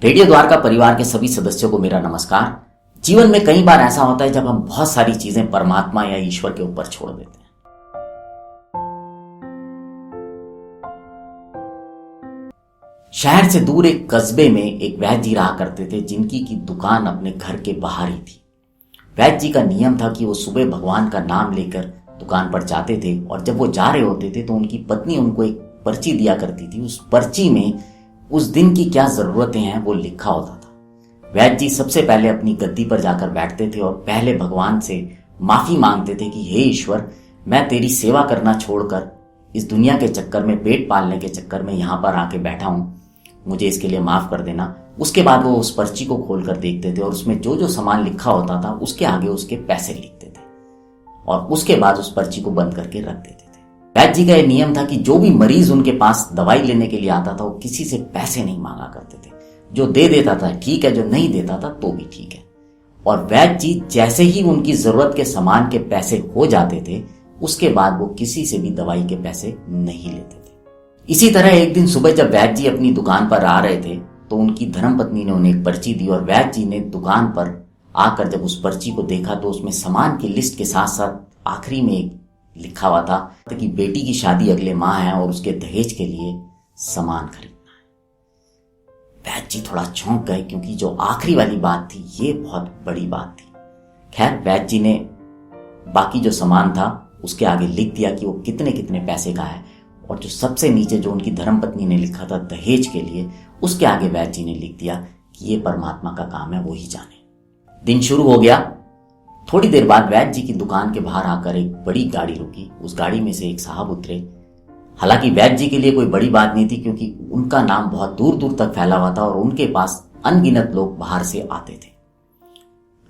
Radio Dwarka परिवार के सभी सदस्यों को मेरा नमस्कार। जीवन में कई बार ऐसा होता है जब हम बहुत सारी चीजें परमात्मा या ईश्वर के ऊपर छोड़ देते हैं। शहर से दूर एक कस्बे में एक वैद्य जी रहा करते थे, जिनकी की दुकान अपने घर के बाहर ही थी। वैद्य जी का नियम था कि वो सुबह भगवान का नाम लेकर दुकान पर जाते थे, और जब वो जा रहे होते थे तो उनकी पत्नी उनको एक पर्ची दिया करती थी। उस पर्ची में उस दिन की क्या जरूरतें हैं वो लिखा होता था। वैद्य जी सबसे पहले अपनी गद्दी पर जाकर बैठते थे और पहले भगवान से माफी मांगते थे कि हे ईश्वर, मैं तेरी सेवा करना छोड़कर इस दुनिया के चक्कर में, पेट पालने के चक्कर में यहाँ पर आके बैठा हूं, मुझे इसके लिए माफ कर देना। उसके बाद वो उस पर्ची को खोलकर देखते थे और उसमें जो जो सामान लिखा होता था उसके आगे उसके पैसे लिखते थे और उसके बाद उस पर्ची को बंद करके रख देते थे। वैद्य जी का यह नियम था कि जो भी मरीज उनके पास दवाई लेने के लिए आता था वो किसी से पैसे नहीं मांगा करते थे। जो दे देता था ठीक है, जो नहीं देता था तो भी ठीक है। और वैद्य जी जैसे ही उनकी जरूरत के सामान के पैसे हो जाते थे, उसके बाद वो किसी से भी दवाई के पैसे नहीं लेते थे। इसी तरह एक दिन सुबह जब वैद्य जी अपनी दुकान पर आ रहे थे तो उनकी धर्मपत्नी ने उन्हें एक पर्ची दी, और वैद्य जी ने दुकान पर आकर जब उस पर्ची को देखा तो उसमें सामान की लिस्ट के साथ साथ आखिरी में एक लिखा हुआ था कि बेटी की शादी अगले माह है और उसके दहेज के लिए सामान खरीदना है। वैद्य जी थोड़ा चौंक गए, क्योंकि जो आखिरी वाली बात थी ये बहुत बड़ी बात थी। खैर, वैद्य जी ने बाकी जो सामान था उसके आगे लिख दिया कि वो कितने कितने पैसे का है, और जो सबसे नीचे जो उनकी धर्मपत्नी ने लिखा था दहेज के लिए, उसके आगे वैद्य जी ने लिख दिया कि ये परमात्मा का काम है, वो ही जाने। दिन शुरू हो गया। थोड़ी देर बाद वैद्य जी की दुकान के बाहर आकर एक बड़ी गाड़ी रुकी। उस गाड़ी में से एक साहब उतरे। हालांकि वैद्य जी के लिए कोई बड़ी बात नहीं थी, क्योंकि उनका नाम बहुत दूर दूर तक फैला हुआ था और उनके पास अनगिनत लोग बाहर से आते थे।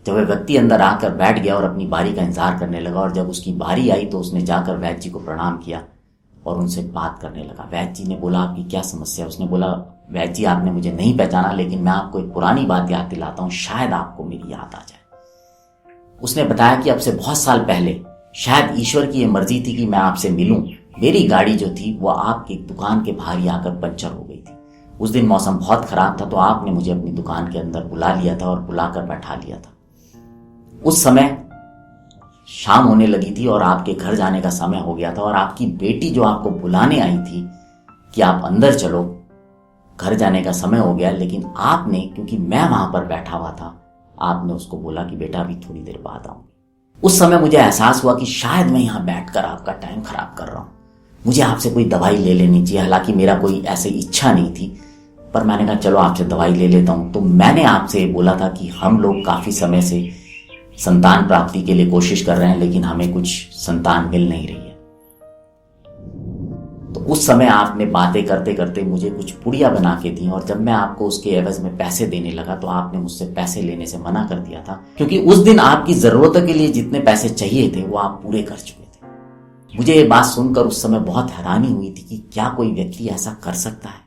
जब वह व्यक्ति अंदर आकर बैठ गया और अपनी बारी का इंतजार करने लगा, और जब उसकी बारी आई तो उसने जाकर वैद्य जी को प्रणाम किया और उनसे बात करने लगा। वैद्य जी ने बोला, आपकी क्या समस्या है? उसने बोला, वैद्य जी आपने मुझे नहीं पहचाना, लेकिन मैं आपको एक पुरानी बात याद दिलाता हूं, शायद आपको मेरी याद आ जाए। उसने बताया कि अब से बहुत साल पहले शायद ईश्वर की यह मर्जी थी कि मैं आपसे मिलूं। मेरी गाड़ी जो थी वो आपकी दुकान के बाहर ही आकर पंचर हो गई थी। उस दिन मौसम बहुत खराब था, तो आपने मुझे अपनी दुकान के अंदर बुला लिया था और बुलाकर बैठा लिया था। उस समय शाम होने लगी थी और आपके घर जाने का समय हो गया था, और आपकी बेटी जो आपको बुलाने आई थी कि आप अंदर चलो, घर जाने का समय हो गया, लेकिन आपने, क्योंकि मैं वहां पर बैठा हुआ था, आपने उसको बोला कि बेटा अभी थोड़ी देर बाद आऊंगी। उस समय मुझे एहसास हुआ कि शायद मैं यहां बैठकर आपका टाइम खराब कर रहा हूं। मुझे आपसे कोई दवाई ले लेनी चाहिए। हालांकि मेरा कोई ऐसी इच्छा नहीं थी, पर मैंने कहा चलो आपसे दवाई ले लेता हूं। तो मैंने आपसे बोला था कि हम लोग काफी समय से संतान प्राप्ति के लिए कोशिश कर रहे हैं, लेकिन हमें कुछ संतान मिल नहीं रही है। तो उस समय आपने बातें करते करते मुझे कुछ पुड़िया बना के दी, और जब मैं आपको उसके एवज में पैसे देने लगा तो आपने मुझसे पैसे लेने से मना कर दिया था, क्योंकि उस दिन आपकी जरूरतों के लिए जितने पैसे चाहिए थे वो आप पूरे कर चुके थे। मुझे ये बात सुनकर उस समय बहुत हैरानी हुई थी कि क्या कोई व्यक्ति ऐसा कर सकता है।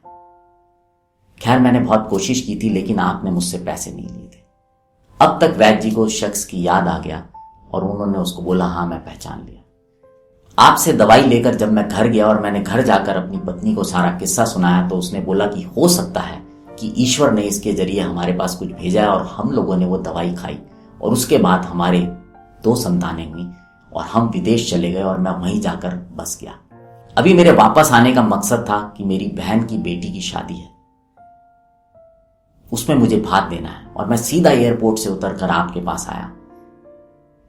खैर, मैंने बहुत कोशिश की थी, लेकिन आपने मुझसे पैसे नहीं लिए थे। अब तक वैद्य जी को उस शख्स की याद आ गया और उन्होंने उसको बोला, हाँ मैं पहचान लिया। आपसे दवाई लेकर जब मैं घर गया और मैंने घर जाकर अपनी पत्नी को सारा किस्सा सुनाया, तो उसने बोला कि हो सकता है कि ईश्वर ने इसके जरिए हमारे पास कुछ भेजा है, और हम लोगों ने वो दवाई खाई और उसके बाद हमारे 2 संतानें हुई और हम विदेश चले गए और मैं वहीं जाकर बस गया। अभी मेरे वापस आने का मकसद था कि मेरी बहन की बेटी की शादी है, उसमें मुझे भाग देना है, और मैं सीधा एयरपोर्ट से उतरकर आपके पास आया,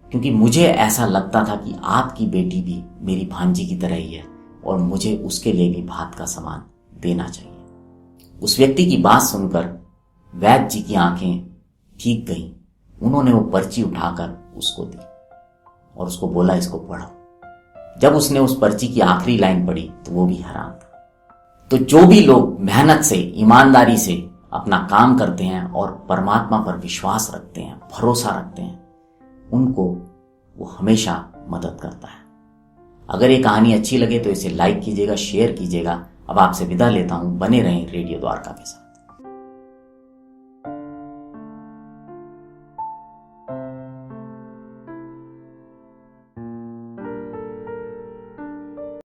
क्योंकि मुझे ऐसा लगता था कि आपकी बेटी भी मेरी भांजी की तरह ही है और मुझे उसके लिए भी भात का सामान देना चाहिए। उस व्यक्ति की बात सुनकर वैद्य जी की आंखें भीग गईं। उन्होंने वो पर्ची उठाकर उसको दी और उसको बोला, इसको पढ़ो। जब उसने उस पर्ची की आखिरी लाइन पढ़ी तो वो भी हैरान था। तो जो भी लोग मेहनत से, ईमानदारी से अपना काम करते हैं और परमात्मा पर विश्वास रखते हैं, भरोसा रखते हैं, उनको वो हमेशा मदद करता है। अगर ये कहानी अच्छी लगे तो इसे लाइक कीजिएगा, शेयर कीजिएगा। अब आपसे विदा लेता हूं। बने रहें रेडियो द्वारका के साथ।